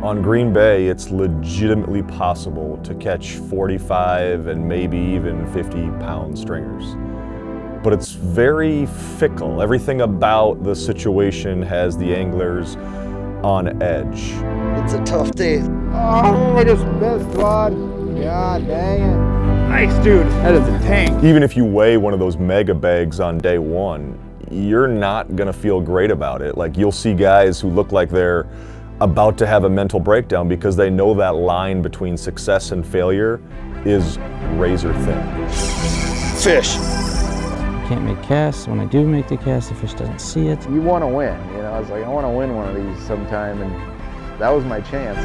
On Green Bay, it's legitimately possible to catch 45 and maybe even 50-pound stringers. But it's very fickle. Everything about the situation has the anglers on edge. It's a tough day. Oh, I just missed one. God dang it. Nice, dude. That is a tank. Even if you weigh one of those mega bags on day one, you're not gonna feel great about it. Like, you'll see guys who look like they're about to have a mental breakdown because they know that line between success and failure is razor thin. Fish. Can't make casts. When I do make the cast, the fish doesn't see it. You want to win, you know. I was like, I want to win one of these sometime, and that was my chance.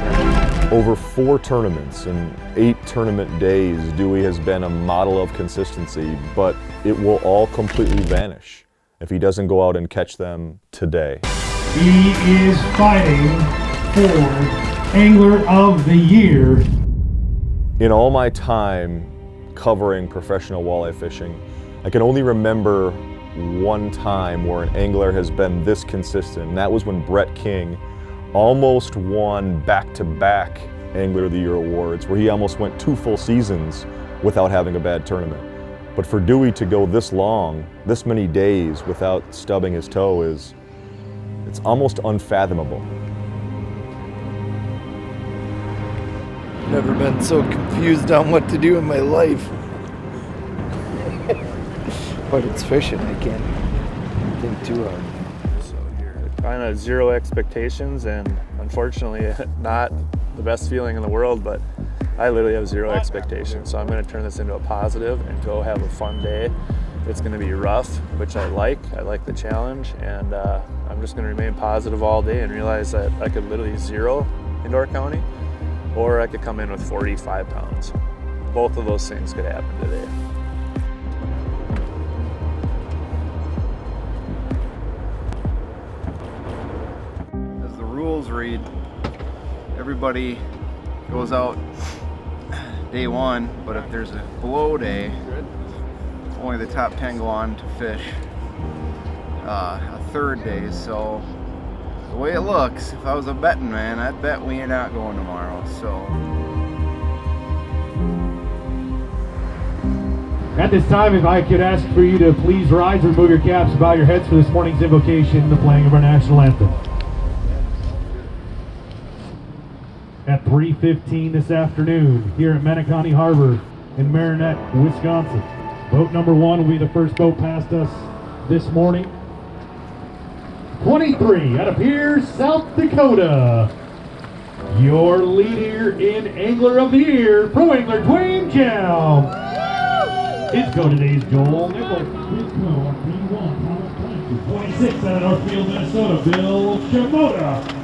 Over 4 tournaments and 8 tournament days, Dewey has been a model of consistency, but it will all completely vanish if he doesn't go out and catch them today. He is fighting for Angler of the Year. In all my time covering professional walleye fishing, I can only remember one time where an angler has been this consistent, and that was when Brett King almost won back-to-back Angler of the Year awards, where he almost went 2 full seasons without having a bad tournament. But for Dewey to go this long, this many days without stubbing his toe it's almost unfathomable. Never been so confused on what to do in my life. But it's fishing. I can't think too hard. Kind of zero expectations, and unfortunately not the best feeling in the world, but I literally have zero expectations. So I'm going to turn this into a positive and go have a fun day. It's going to be rough, which I like the challenge, and I'm just going to remain positive all day and realize that I could literally zero indoor county, or I could come in with 45 pounds. Both of those things could happen today. As the rules read, everybody goes out day 1, but if there's a blow day, only the top 10 go on to fish a 3rd day. So the way it looks, if I was a betting man, I'd bet we ain't out going tomorrow. So At this time, if I could ask for you to please rise and remove your caps and bow your heads for this morning's invocation, the playing of our national anthem. At 3:15 this afternoon, here at Manicotti Harbor in Marinette, Wisconsin. Boat number 1 will be the first boat past us this morning. 23 out of Pierce, South Dakota. Your leader in Angler of the Year, Pro Angler Duane Hjelm. His go today's Joel Nichols. His go on P1, 26 out of Northfield, Minnesota, Bill Shimoda.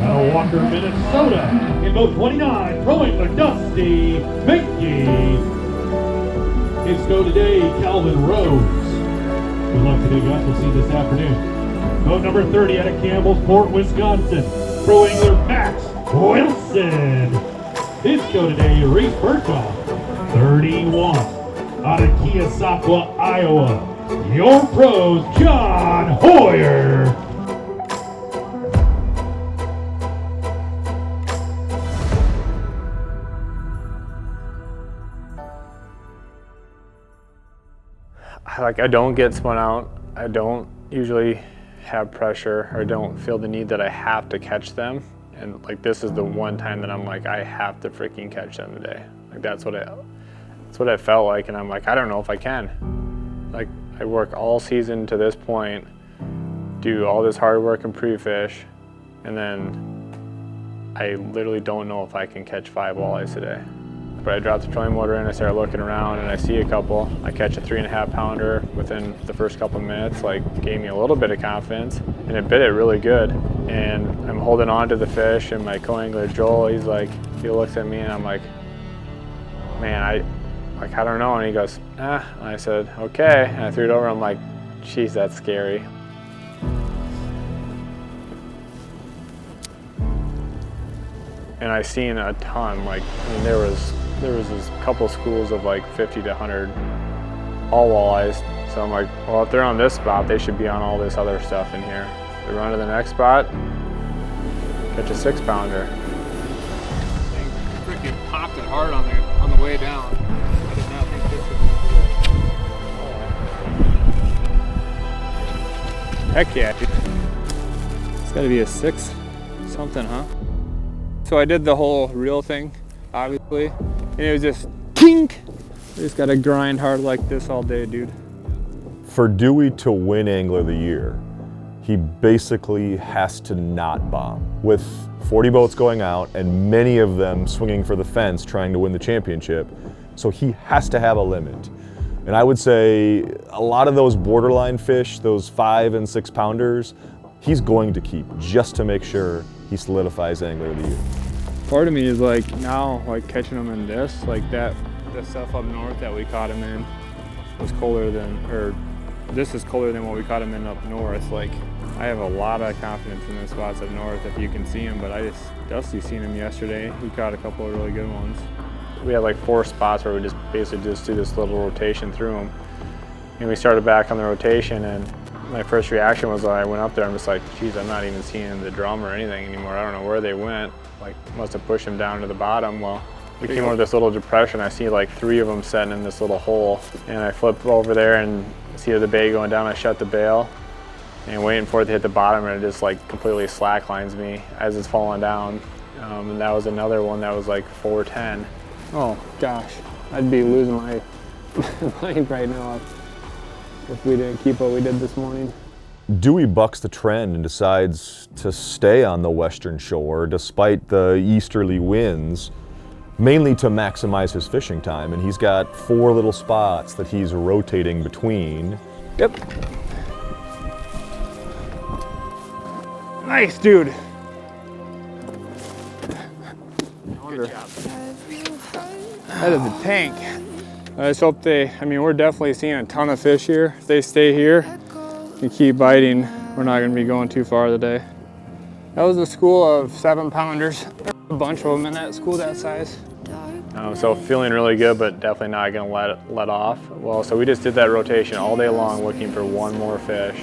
Out of Walker, Minnesota, in boat 29, Pro Angler Dusty Mickey. His go today, Calvin Rhodes. Good luck today, guys. We'll see you this afternoon. Boat number 30 out of Campbellsport, Wisconsin, Pro Angler Max Wilson. His go today, Reese Burkhoff. 31 out of Keosauqua, Iowa. Your pros, John Hoyer. I don't get spun out. I don't usually have pressure, or don't feel the need that I have to catch them. And like, this is the one time that I'm like, I have to freaking catch them today. Like, that's what I felt like, and I'm like, I don't know if I can. Like, I work all season to this point, do all this hard work and pre-fish, and then I literally don't know if I can catch 5 walleyes today. But I dropped the trolling motor in, I started looking around, and I see a couple. I catch a 3.5 pounder within the first couple of minutes, like, gave me a little bit of confidence, and it bit it really good. And I'm holding on to the fish, and my co-angler Joel, he looks at me, and I'm like, man, I don't know. And he goes, ah. And I said, okay. And I threw it over. I'm like, geez, that's scary. And I seen a ton. Like, I mean, there was this couple schools of like 50 to 100 all walleyes. So I'm like, well, if they're on this spot, they should be on all this other stuff in here. They run to the next spot, catch a 6-pounder. Thing freaking popped it hard on the way down. I did not think this was good. Heck yeah, dude. It's gotta be a 6 something, huh? So I did the whole reel thing, obviously, and it was just kink. You just gotta grind hard like this all day, dude. For Dewey to win Angler of the Year, he basically has to not bomb. With 40 boats going out and many of them swinging for the fence trying to win the championship, so he has to have a limit. And I would say a lot of those borderline fish, those 5 and 6 pounders, he's going to keep just to make sure he solidifies Angler of the Year. Part of me is like now, like catching them in this, like that, the stuff up north that we caught him in was colder than, or this is colder than what we caught him in up north. Like I have a lot of confidence in the spots up north if you can see him, but Dusty seen him yesterday. He caught a couple of really good ones. We had like 4 spots where we just basically just do this little rotation through them. And we started back on the rotation, and my first reaction was I went up there, I'm just like, geez, I'm not even seeing the drum or anything anymore. I don't know where they went. Like, must have pushed them down to the bottom. Well, we came over this little depression. I see like 3 of them sitting in this little hole. And I flip over there and see the bait going down. I shut the bail and waiting for it to hit the bottom, and it just like completely slacklines me as it's falling down. And that was another one that was like 410. Oh gosh, I'd be losing my mind right now if we didn't keep what we did this morning. Dewey bucks the trend and decides to stay on the western shore despite the easterly winds, mainly to maximize his fishing time. And he's got 4 little spots that he's rotating between. Yep. Nice, dude. Good job. That is a tank. I just hope we're definitely seeing a ton of fish here. If they stay here and keep biting, we're not gonna be going too far today. That was a school of 7-pounders. A bunch of them in that school that size. So feeling really good, but definitely not gonna let off. Well, so we just did that rotation all day long looking for one more fish.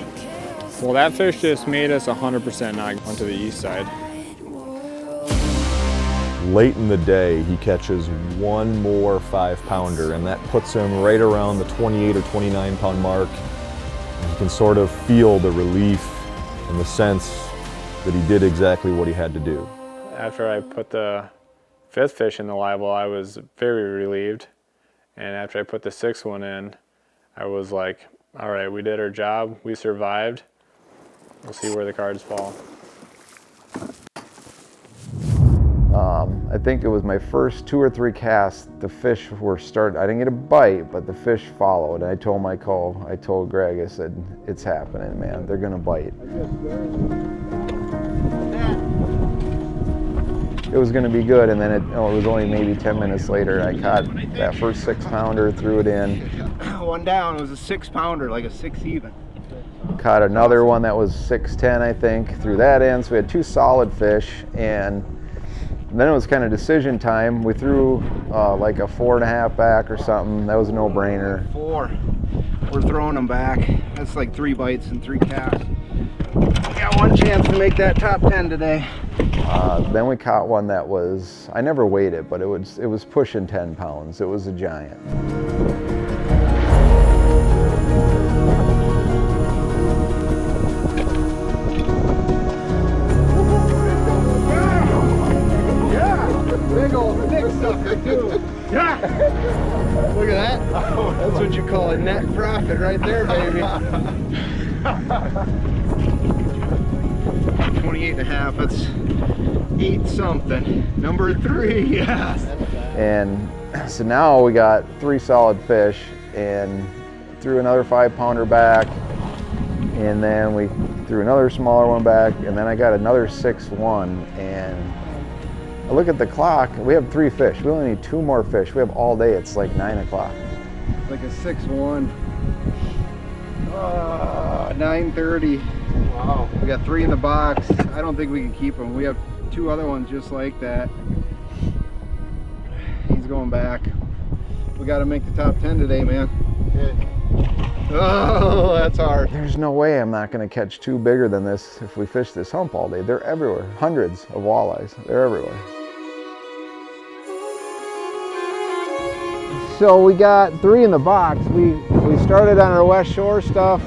Well, that fish just made us 100% not going to the east side. Late in the day, he catches 1 more 5-pounder, and that puts him right around the 28 or 29 pound mark. And you can sort of feel the relief and the sense that he did exactly what he had to do. After I put the 5th fish in the live well, I was very relieved. And after I put the 6th one in, I was like, all right, we did our job, we survived. We'll see where the cards fall. I think it was my first 2 or 3 casts, the fish were starting, I didn't get a bite, but the fish followed. And I told my I told Greg, I said, it's happening, man, they're gonna bite. It was gonna be good, and then it was only maybe 10 minutes later, I caught that first 6-pounder, threw it in. One down, it was a 6-pounder, like a 6 even. Caught another one that was 6'10", I think, threw that in. So we had 2 solid fish, and then it was kind of decision time. We threw like a 4.5 back or something. That was a no-brainer. 4. We're throwing them back. That's like 3 bites and 3 casts. Got one chance to make that top 10 today. Then we caught one that was, I never weighed it, but it was pushing 10 pounds. It was a giant. Big old thick sucker too. Yeah. Look at that. That's what you call a net profit right there, baby. 28.5, that's 8 something. Number 3, yes. And so now we got 3 solid fish, and threw another 5-pounder back, and then we threw another smaller one back, and then I got another 6-1, and I look at the clock, we have 3 fish. We only need 2 more fish. We have all day, it's like 9 o'clock. Like a 6-1. 9:30. Wow. We got 3 in the box. I don't think we can keep them. We have 2 other ones just like that. He's going back. We got to make the top 10 today, man. Oh, that's hard. There's no way I'm not going to catch two bigger than this if we fish this hump all day. They're everywhere. Hundreds of walleyes. They're everywhere. So we got 3 in the box. We started on our West Shore stuff.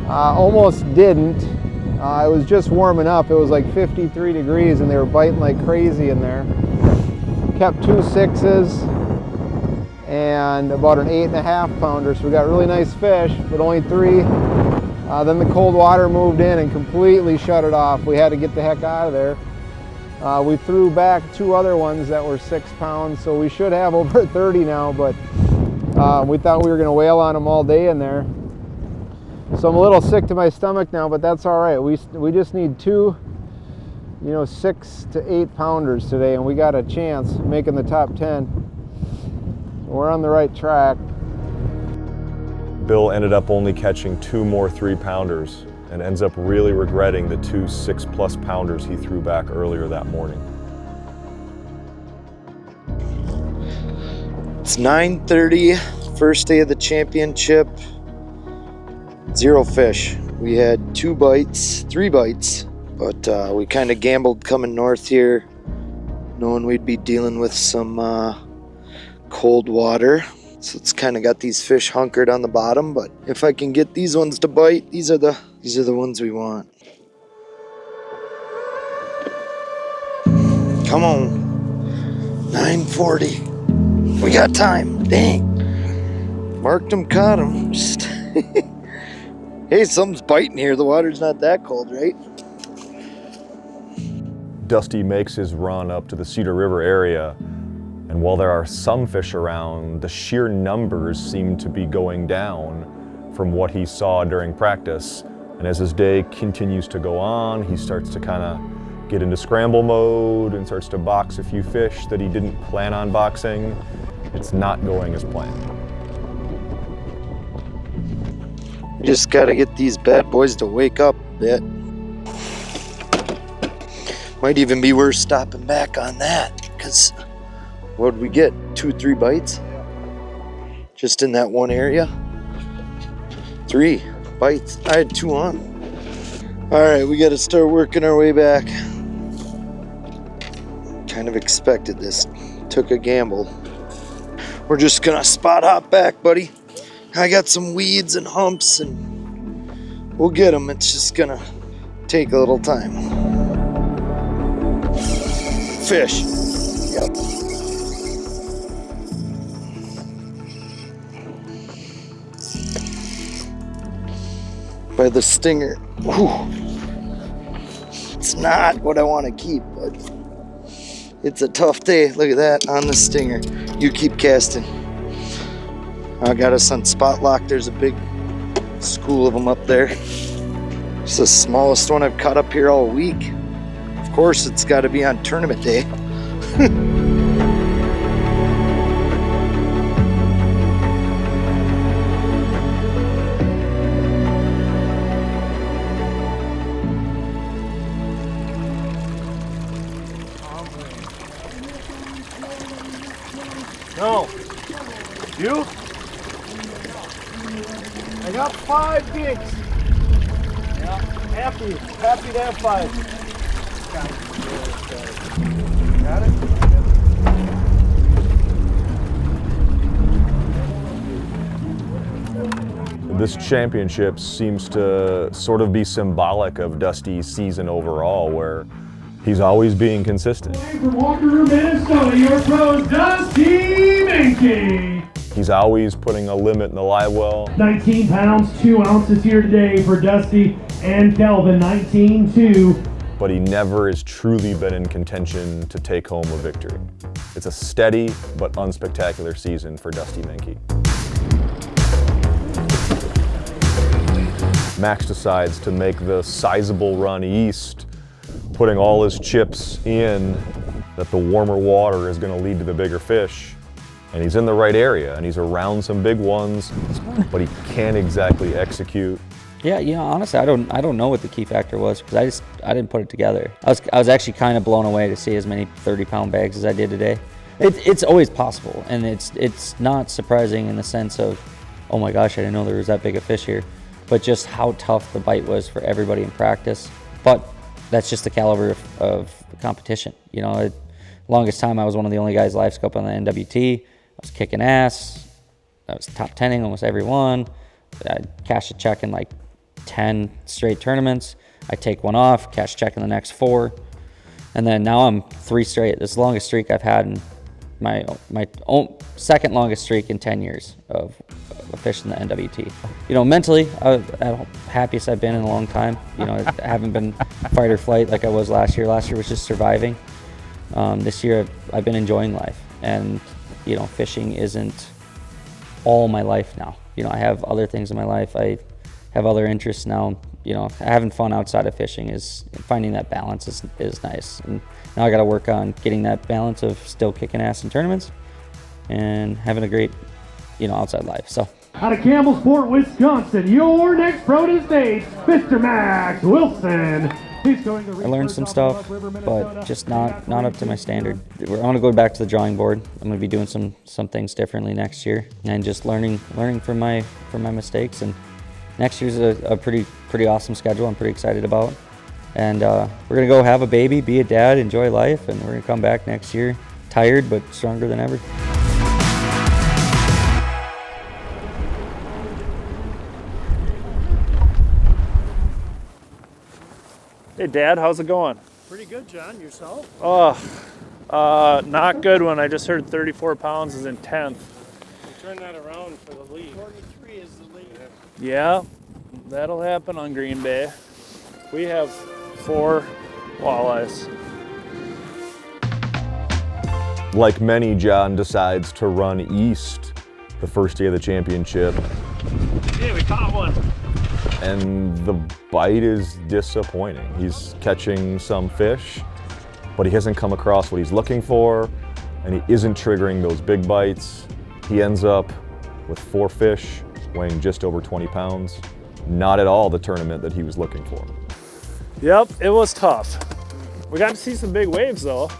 Almost didn't. It was just warming up. It was like 53 degrees and they were biting like crazy in there. Kept 2 6s and about an 8.5 pounder. So we got really nice fish, but only 3. Then the cold water moved in and completely shut it off. We had to get the heck out of there. We threw back 2 other ones that were 6 pounds, so we should have over 30 now, but we thought we were going to whale on them all day in there. So I'm a little sick to my stomach now, but that's all right. We just need 2, 6 to 8 pounders today, and we got a chance of making the top 10. We're on the right track. Bill ended up only catching 2 more 3-pounders and ends up really regretting the 2 6+ pounders he threw back earlier that morning. It's 9:30, first day of the championship. 0 fish. We had 2 bites, 3 bites, but we kind of gambled coming north here, knowing we'd be dealing with some cold water. So it's kind of got these fish hunkered on the bottom, but if I can get these ones to bite, these are the ones we want. Come on. 9:40. We got time. Dang. Marked them, caught them. Just hey, something's biting here. The water's not that cold, right? Dusty makes his run up to the Cedar River area, and while there are some fish around, the sheer numbers seem to be going down from what he saw during practice. And as his day continues to go on, he starts to kind of get into scramble mode and starts to box a few fish that he didn't plan on boxing. It's not going as planned. We just gotta get these bad boys to wake up a bit. Might even be worth stopping back on that, because what'd we get? 2, 3 bites? Just in that one area? 3 bites. I had 2 on. All right, we gotta start working our way back. Kind of expected this. Took a gamble. We're just gonna spot hop back, buddy. I got some weeds and humps and we'll get them. It's just gonna take a little time. Fish. Yep. By the stinger. Whew. It's not what I want to keep, but it's a tough day. Look at that on the stinger. You keep casting. I got us on spot lock. There's a big school of them up there. It's the smallest one I've caught up here all week. Of course, it's got to be on tournament day. No. You? I got 5 gigs. Yeah. Happy to have 5. Got it? This championship seems to sort of be symbolic of Dusty's season overall, where he's always being consistent. From Walker, Minnesota, your pro, Dusty Menke. He's always putting a limit in the live well. 19 pounds, 2 ounces here today for Dusty and Kelvin, 19-2. But he never has truly been in contention to take home a victory. It's a steady but unspectacular season for Dusty Menke. Max decides to make the sizable run east, putting all his chips in that the warmer water is going to lead to the bigger fish. And he's in the right area and he's around some big ones, but he can't exactly execute. Yeah, honestly, I don't know what the key factor was, because I didn't put it together. I was actually kind of blown away to see as many 30-pound bags as I did today. It's always possible, and it's not surprising in the sense of oh my gosh, I didn't know there was that big a fish here. But just how tough the bite was for everybody in practice. But that's just the caliber of the competition. You know, longest time I was one of the only guys live scope on the NWT. I was kicking ass. I was top 10ing almost every one. I cashed a check in like 10 straight tournaments. I take one off, cash a check in the next 4. And then now I'm 3 straight. This is the longest streak I've had in my second longest streak in 10 years of fishing the NWT. You know, mentally, I'm the happiest I've been in a long time. You know, I haven't been fight or flight like I was last year. Last year was just surviving. This year I've been enjoying life, and you know, fishing isn't all my life now. You know, I have other things in my life. I have other interests now. You know, having fun outside of fishing is, finding that balance is nice. And now I got to work on getting that balance of still kicking ass in tournaments and having a great, you know, outside life. So. Out of Campbellsport, Wisconsin, your next pro to state, Mr. Max Wilson. He's going to I learned some stuff, but just not up to my standard. I'm going to go back to the drawing board. I'm going to be doing some things differently next year, and just learning from my mistakes. And next year's a pretty awesome schedule. I'm pretty excited about, and we're going to go have a baby, be a dad, enjoy life, and we're going to come back next year tired but stronger than ever. Hey Dad, how's it going? Pretty good, John. Yourself? Oh, not good one. I just heard 34 pounds is in 10th. We'll turn that around for the lead. 43 is the lead. Yeah, that'll happen on Green Bay. We have 4 walleyes. Like many, John decides to run east the first day of the championship. Yeah, we caught one. And the bite is disappointing. He's catching some fish, but he hasn't come across what he's looking for, and he isn't triggering those big bites. He ends up with 4 fish, weighing just over 20 pounds. Not at all the tournament that he was looking for. Yep, it was tough. We got to see some big waves though.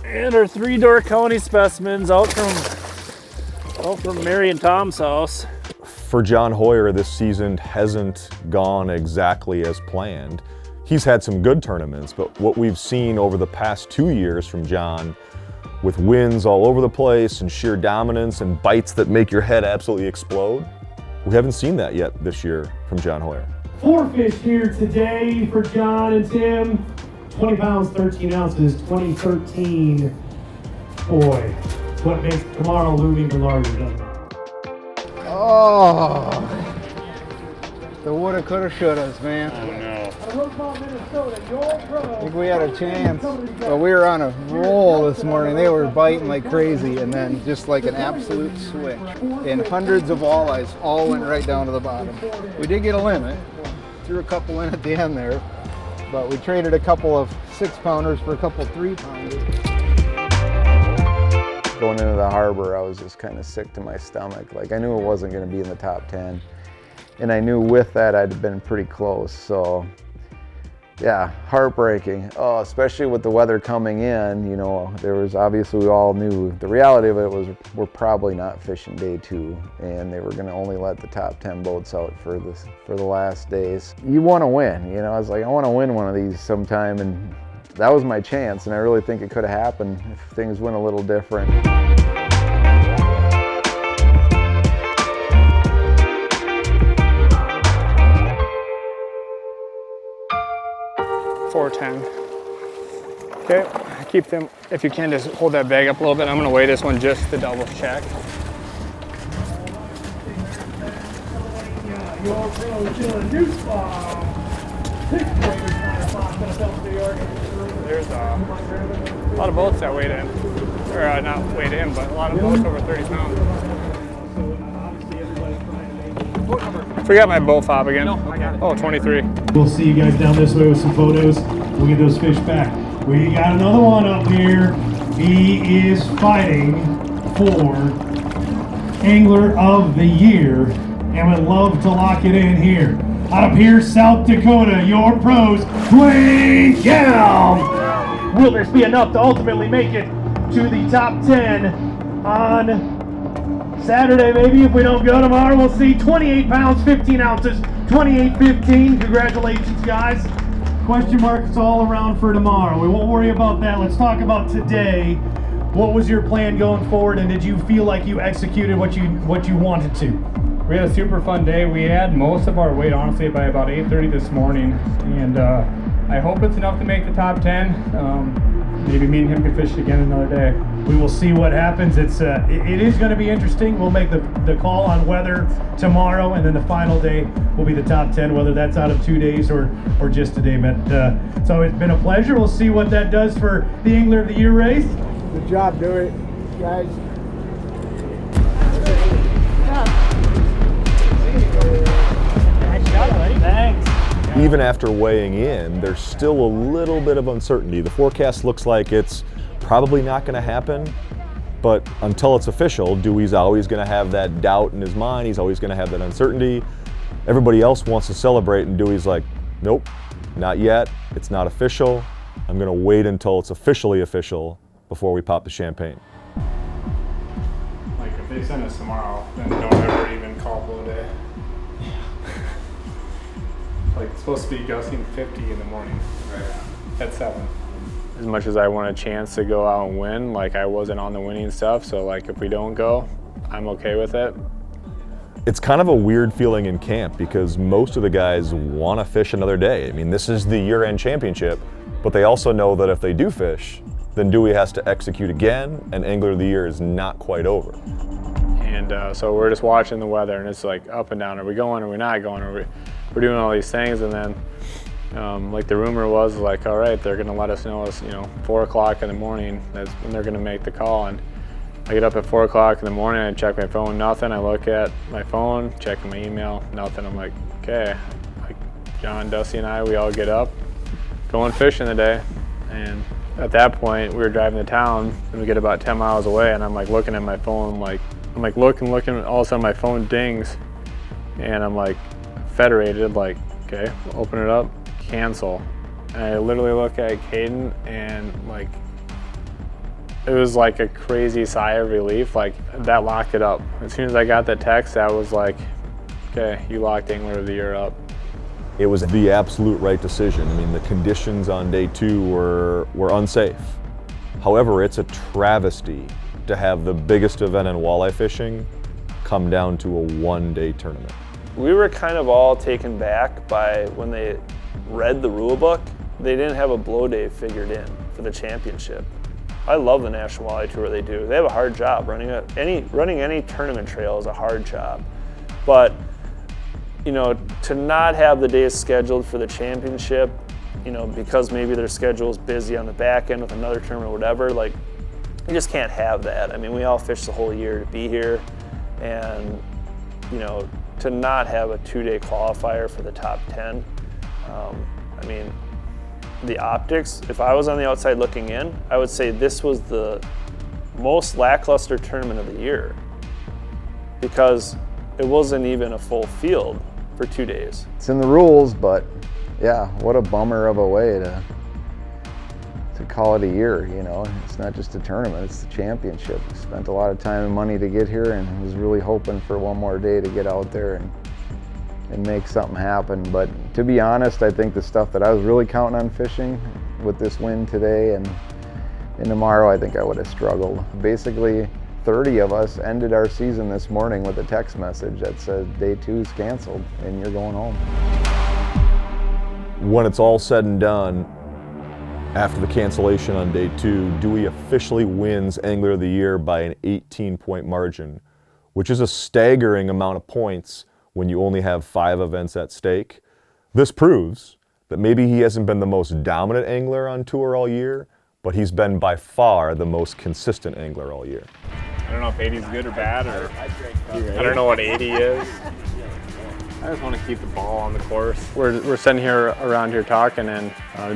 And our 3 Door County specimens out from Mary and Tom's house. For John Hoyer, this season hasn't gone exactly as planned. He's had some good tournaments, but what we've seen over the past 2 years from John, with wins all over the place and sheer dominance and bites that make your head absolutely explode, we haven't seen that yet this year from John Hoyer. 4 fish here today for John and Tim. 20 pounds, 13 ounces, 2013. Boy, it's what makes tomorrow loom even larger, doesn't it? Oh, the woulda, coulda, shouldas, man. I think we had a chance, but we were on a roll this morning. They were biting like crazy, and then just like an absolute switch. And hundreds of walleyes all went right down to the bottom. We did get a limit, threw a couple in at the end there, but we traded a couple of 6-pounders for a couple 3-pounders. Going into the harbor, I was just kind of sick to my stomach. Like, I knew it wasn't going to be in the top 10. And I knew with that I'd been pretty close. So, yeah, heartbreaking. Oh, especially with the weather coming in, you know, there was obviously, we all knew the reality of it was we're probably not fishing day 2. And they were going to only let the top 10 boats out for the last days. You want to win, you know. I was like, I want to win one of these sometime. And that was my chance, and I really think it could have happened if things went a little different. Okay, keep them, if you can, just hold that bag up a little bit. I'm gonna weigh this one just to double check. There's a lot of boats that weighed in, or not weighed in, but a lot of boats over 30 pounds. Forgot my boat fob again. No, I got it. Oh, 23. We'll see you guys down this way with some photos. We'll get those fish back. We got another one up here. He is fighting for Angler of the Year, and would love to lock it in here. Out of here, South Dakota, your pros, Duane Hjelm. Will this be enough to ultimately make it to the top 10 on Saturday, maybe, if we don't go tomorrow, we'll see 28 pounds, 15 ounces, 28-15. Congratulations, guys. Question marks all around for tomorrow. We won't worry about that. Let's talk about today. What was your plan going forward, and did you feel like you executed what you wanted to? We had a super fun day. We had most of our weight, honestly, by about 8:30 this morning, and I hope it's enough to make the top 10. Maybe me and him can fish again another day. We will see what happens. It is going to be interesting. We'll make the call on weather tomorrow, and then the final day will be the top 10, whether that's out of 2 days or just today. But so it's been a pleasure. We'll see what that does for the Angler of the Year race. Good job, Dewey, guys. Thanks. Even after weighing in, there's still a little bit of uncertainty. The forecast looks like it's probably not going to happen, but until it's official, Dewey's always going to have that doubt in his mind. He's always going to have that uncertainty. Everybody else wants to celebrate, and Dewey's like, nope, not yet. It's not official. I'm going to wait until it's officially official before we pop the champagne. Like, if they send us tomorrow, then don't ever even call blow day. Like, it's supposed to be gusting 50 in the morning, at 7. As much as I want a chance to go out and win, like I wasn't on the winning stuff, so like if we don't go, I'm okay with it. It's kind of a weird feeling in camp because most of the guys want to fish another day. I mean, this is the year-end championship, but they also know that if they do fish, then Dewey has to execute again, and Angler of the Year is not quite over. And so we're just watching the weather, and it's like up and down. Are we going? Are we not going? We're doing all these things, and then like the rumor was like, all right, they're going to let us know, 4 o'clock in the morning. That's when they're going to make the call. And I get up at 4 o'clock in the morning, I check my phone, nothing. I look at my phone, checking my email, nothing. I'm like, okay. Like John, Dusty, and I, we all get up, going fishing today, and at that point, we were driving to town, and we get about 10 miles away, and I'm like looking at my phone, I'm like looking, all of a sudden my phone dings, and I'm like, Federated, like, okay, open it up, cancel. And I literally look at Caden, and like, it was like a crazy sigh of relief, like that locked it up. As soon as I got that text, I was like, okay, you locked Angler of the Year up. It was the absolute right decision. I mean, the conditions on day 2 were unsafe. However, it's a travesty to have the biggest event in walleye fishing come down to a one-day tournament. We were kind of all taken back by when they read the rule book. They didn't have a blow day figured in for the championship. I love the National Walleye Tour. They do. They have a hard job. Running any tournament trail is a hard job. But to not have the days scheduled for the championship, because maybe their schedule is busy on the back end with another tournament or whatever, like, you just can't have that. I mean, we all fish the whole year to be here, and to not have a 2-day qualifier for the top 10, I mean, the optics, if I was on the outside looking in, I would say this was the most lackluster tournament of the year because it wasn't even a full field for 2 days. It's in the rules, but yeah, what a bummer of a way to call it a year, It's not just a tournament, it's the championship. We spent a lot of time and money to get here and was really hoping for one more day to get out there and make something happen. But to be honest, I think the stuff that I was really counting on fishing with this win today and tomorrow, I think I would have struggled. Basically, 30 of us ended our season this morning with a text message that said day 2 is canceled and you're going home. When it's all said and done, after the cancellation on day 2, Dewey officially wins Angler of the Year by an 18-point margin, which is a staggering amount of points when you only have 5 events at stake. This proves that maybe he hasn't been the most dominant angler on tour all year, but he's been by far the most consistent angler all year. I don't know if 80 is good or bad, or I don't know what 80 is. I just want to keep the ball on the course. We're sitting here around here talking, and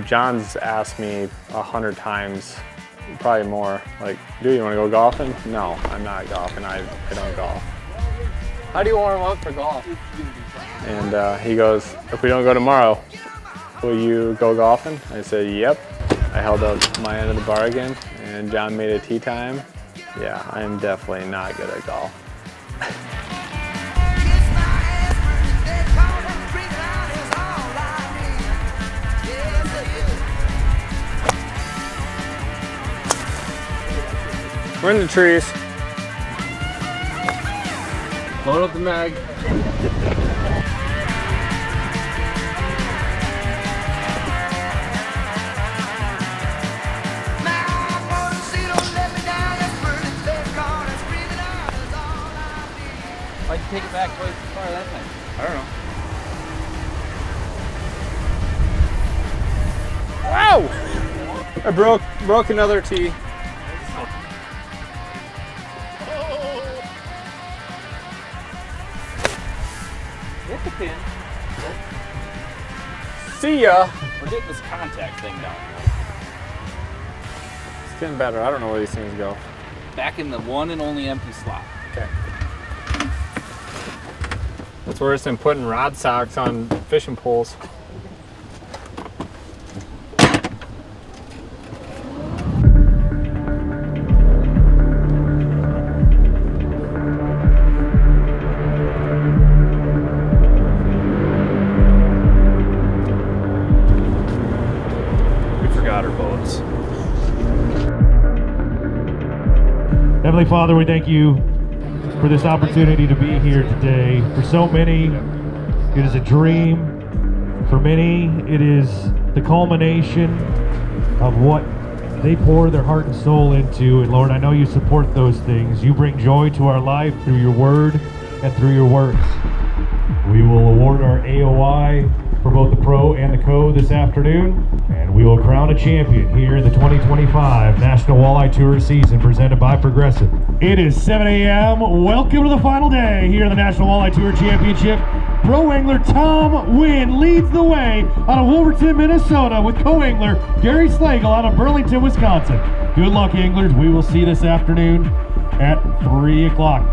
John's asked me 100 times, probably more, like, dude, you want to go golfing? No, I'm not golfing. I don't golf. How do you warm up for golf? And he goes, if we don't go tomorrow, will you go golfing? I said, yep. I held up my end of the bargain, and John made a tee time. Yeah, I'm definitely not good at golf. We're in the trees. Load up the mag. Why'd you take it back twice as far that time? I don't know. Wow! I broke another tee. Hit the pin. See ya! We're getting this contact thing down. It's getting better. I don't know where these things go. Back in the one and only empty slot. Okay. That's worse than putting rod socks on fishing poles. We forgot our boats. Heavenly Father, we thank you for this opportunity to be here today. For so many, it is a dream. For many, it is the culmination of what they pour their heart and soul into. And Lord, I know you support those things. You bring joy to our life through your word and through your works. We will award our AOI for both the pro and the co this afternoon, and we will crown a champion here in the 2025 National Walleye Tour season presented by Progressive. It is 7 a.m. Welcome to the final day here in the National Walleye Tour Championship. Pro angler Tom Wynn leads the way out of Wolverton, Minnesota, with co-angler Gary Slagle out of Burlington, Wisconsin. Good luck, anglers. We will see you this afternoon at 3 o'clock.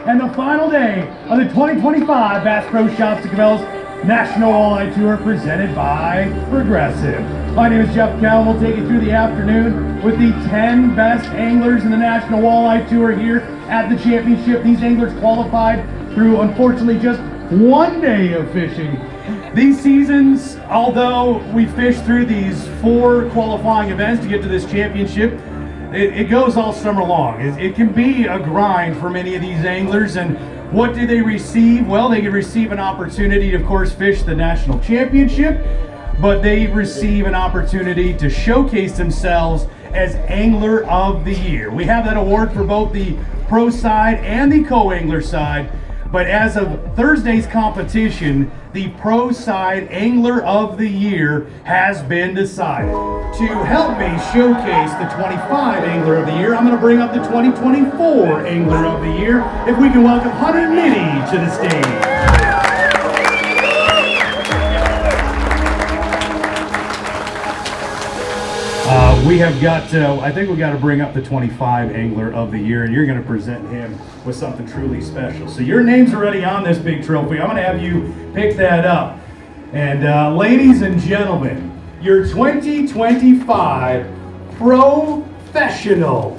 And the final day of the 2025 Bass Pro Shops and Cabela's National Walleye Tour presented by Progressive. My name is Jeff Kell. We'll take you through the afternoon with the 10 best anglers in the National Walleye Tour here at the championship. These anglers qualified through, unfortunately, just one day of fishing. These seasons, although we fished through these 4 qualifying events to get to this championship, it goes all summer long. It can be a grind for many of these anglers. And what do they receive? Well, they can receive an opportunity to, of course, fish the national championship, but they receive an opportunity to showcase themselves as Angler of the Year. We have that award for both the pro side and the co-angler side. But as of Thursday's competition, the pro side Angler of the Year has been decided. To help me showcase the 25 Angler of the Year, I'm going to bring up the 2024 Angler of the Year. If we can welcome Hunter Nitty to the stage. We have got, I think we got to bring up the 25 Angler of the Year, and you're going to present him with something truly special. So your name's already on this big trophy. I'm going to have you pick that up. And ladies and gentlemen, your 2025 Professional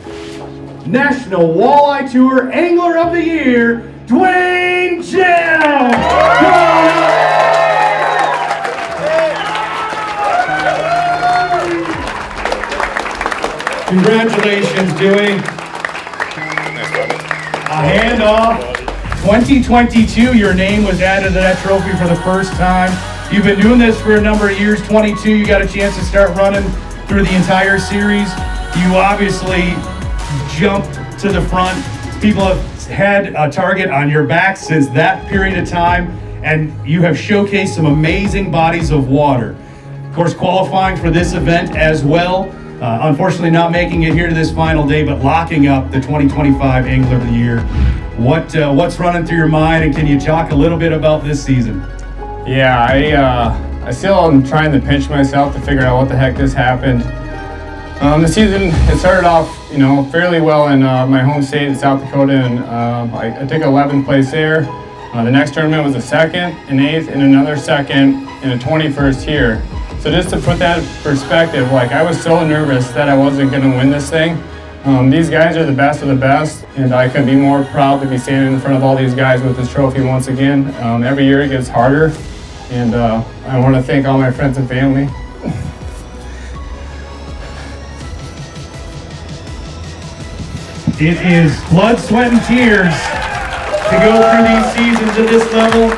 National Walleye Tour Angler of the Year, Duane Hjelm! Come on up! Congratulations, Dewey. A handoff. 2022, your name was added to that trophy for the first time. You've been doing this for a number of years. 22, you got a chance to start running through the entire series. You obviously jumped to the front. People have had a target on your back since that period of time, and you have showcased some amazing bodies of water. Of course, qualifying for this event as well. Unfortunately not making it here to this final day, but locking up the 2025 Angler of the Year. What's running through your mind, and can you talk a little bit about this season? Yeah, I still am trying to pinch myself to figure out what the heck this happened. The season, it started off, fairly well in my home state in South Dakota, and I took 11th place there. The next tournament was a 2nd, an 8th, and another 2nd, and a 21st here. So just to put that in perspective, I was so nervous that I wasn't going to win this thing. These guys are the best of the best, and I couldn't be more proud to be standing in front of all these guys with this trophy once again. Every year it gets harder, and I want to thank all my friends and family. It is blood, sweat, and tears to go through these seasons at this level.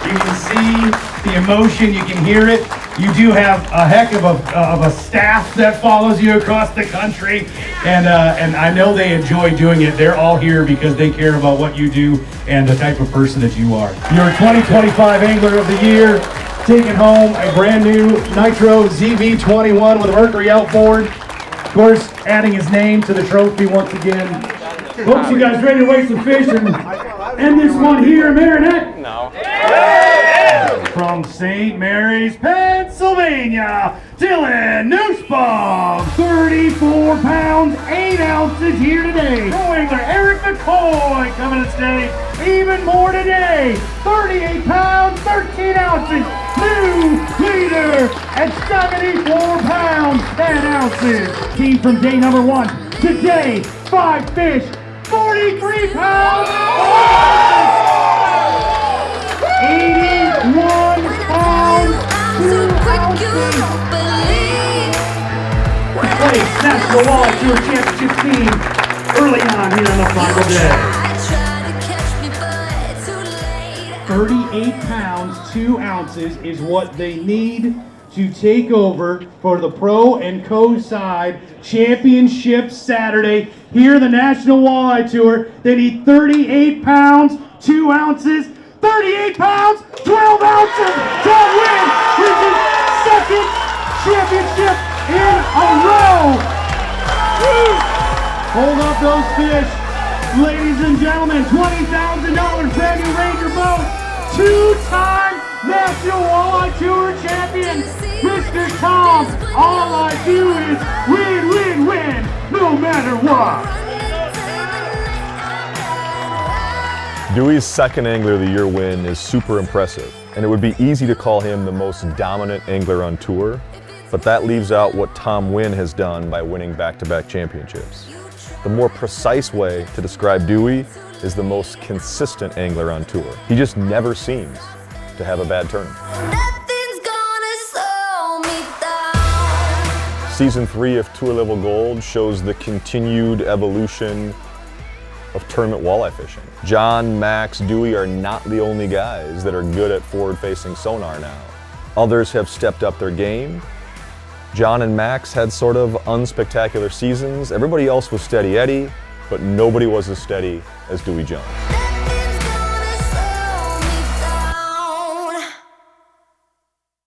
You can see the emotion, you can hear it. You do have a heck of a staff that follows you across the country, and I know they enjoy doing it. They're all here because they care about what you do and the type of person that you are. Your 2025 Angler of the Year, taking home a brand new Nitro ZV21 with a Mercury outboard. Of course, adding his name to the trophy once again. Folks, you guys ready to weigh some fish and end this one here, Marinette? No. From St. Mary's, Pennsylvania, Dylan Nussbaum, 34 pounds, 8 ounces here today. Pro angler Eric McCoy coming to stay even more today, 38 pounds, 13 ounces. New leader at 74 pounds, 10 ounces. Team from day number 1. Today, 5 fish, 43 pounds, 81 pounds, 2 ounces. Place National Walleye Tour Championship team early on here on the final day. 38 pounds, 2 ounces is what they need to take over for the Pro and Co side championship Saturday here the National Walleye Tour. They need 38 pounds, 2 ounces, 38 pounds, 12 ounces to win his second championship in a row. Hold up those fish. Ladies and gentlemen, $20,000 brand new Ranger boat, 2-time National Walleye Tour champion, Mr. Tom. All I do is win, win, win, no matter what. Dewey's second Angler of the Year win is super impressive, and it would be easy to call him the most dominant angler on tour, but that leaves out what Tom Wynn has done by winning back-to-back championships. The more precise way to describe Dewey is the most consistent angler on tour. He just never seems to have a bad tournament. Season 3 of Tour Level Gold shows the continued evolution of tournament walleye fishing. John, Max, Dewey are not the only guys that are good at forward-facing sonar now. Others have stepped up their game. John and Max had sort of unspectacular seasons. Everybody else was steady Eddie, but nobody was as steady as Dewey Jones.